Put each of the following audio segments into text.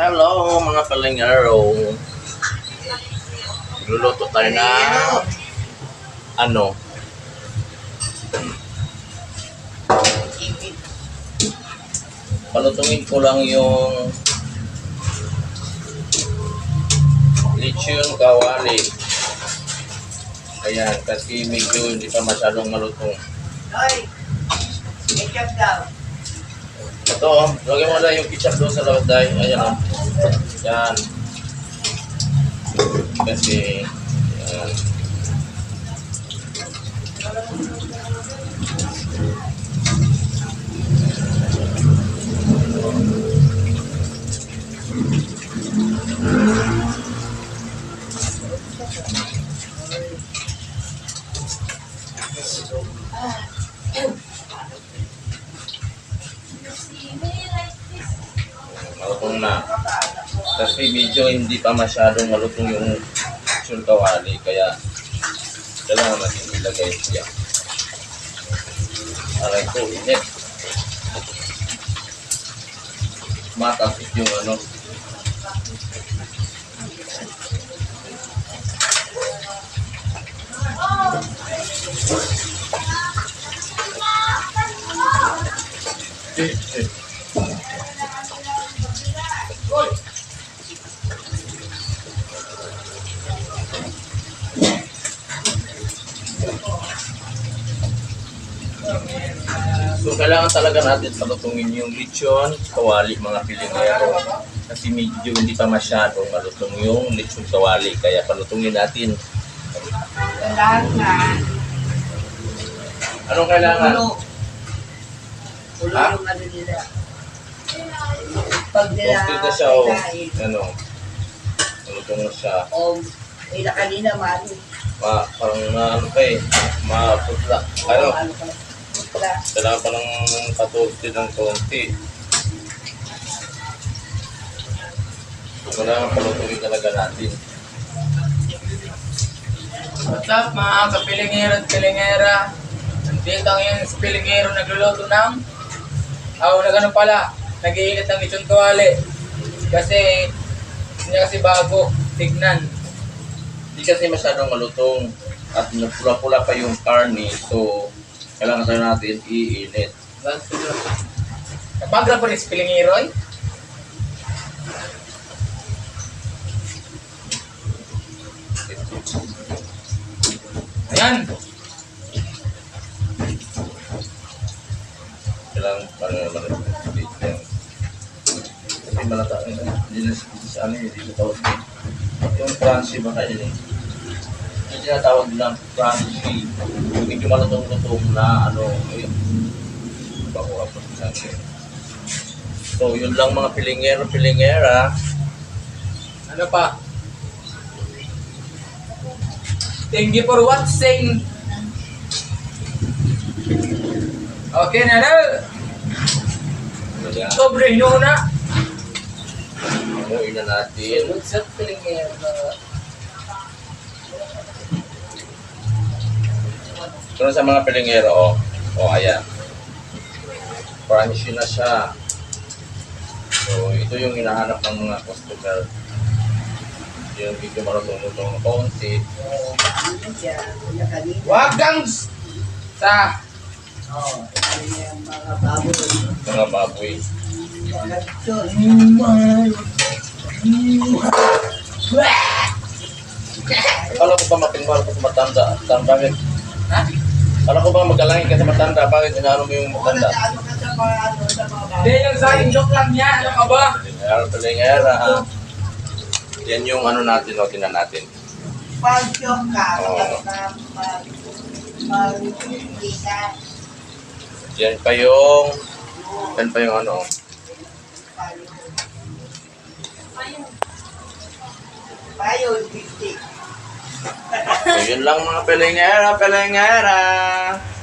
Hello mga palengero. Luluto tayo ng ano? Palutungin ko lang yung lechon kawali. Ayan, kasi medyo hindi pa masyadong malutong. Hoy, ketchup daw. Ito, lagyan mo na yung ketchup doon sa loob dahil. Ayan o. Yan. Kasi, yan. Malutong na. Kasi medyo hindi pa masyadong malutong yung lechon kawali. Kaya, kailangan natin ilagay siya. Aray ko, init. Matapit yung ano. So, kailangan talaga natin palutungin yung lechon kawali, mga pilingero. Kasi medyo hindi pa masyadong malutong yung lechon kawali. Kaya palutungin natin. Kailangan. Anong kailangan? Ulo Ha? yung ano nila. Pag nila Toasted na siya o kain. ano? Malutong na siya. O, kanina mali. Parang ano pa eh. Maputla. Ano? Ano ka? Putla. Kailangan pa ng patoasted ng konti. Kailangan palutungin talaga natin. What's up mga kapilingero at pilingera? Dito ang yung pilingero nagluluto ng nagano pala, nag-iinit ng lechon kawali. Kasi hindi kasi bago tignan. Hindi kasi masyadong malutong at pula-pula pa yung karne, so kailangan tayo natin iinit. Napagra pa rin si pilingero eh. Ayan. Kailangan para malapit yan. Kasi malata, hindi na sa ano yun, dito tawag yun. Yung crunchy ba kayo yun? Yung tinatawag nilang crunchy. Yung medyo malutong-lutong na ano, yun. Bakuha po sa akin. So, yun lang mga pilingero-pilingera. Ano pa? Thank you for watching. Okay na na. Kaya, Sobre nyo na. amuin na natin. What's up pilingero? So, sa mga pilingero, ayan. Crunchy na siya. So, ito yung hinahanap ng mga customer. Yung medyo marutong-lutong ng konti. Ano siya? Yung kanina. Wag kang sa Oo. Ano yung mga baboy. Mga baboy. Ganito. Akala ko ba matingwal ko sa matanda? Bakit? ha? Akala ko ba magalangin ka sa matanda? Bakit inaano mo yung Wala matanda? na ano ka sa mga ano sa mga Hindi baboy. lang sa akin, joke lang yan. Ano ka ba? Pilingero, ha? Yan yung ano natin, tingnan natin. Pag-yung ka, Oo. mag-kita. Yan pa yung ano. Payo, 50. So, yun lang mga pilingera.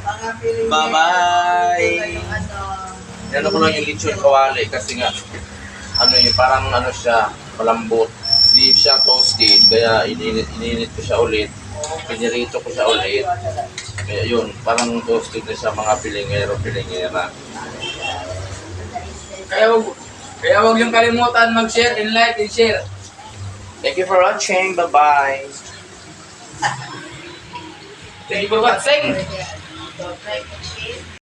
Mga Pilipino. Bye-bye. Yung ano, Yan ko lang yung lechon kawali kasi nga, ano yun, parang ano siya, malambot. Hindi siya toasted, kaya ininit ko siya ulit. Pinirito ko siya ulit. Kaya yun, parang toasted na siya mga pilingero-pilingera. Kaya Kaya huwag niyong kalimutan mag-share and like and share. Thank you for watching. Bye-bye. Thank you for watching. Don't like and share.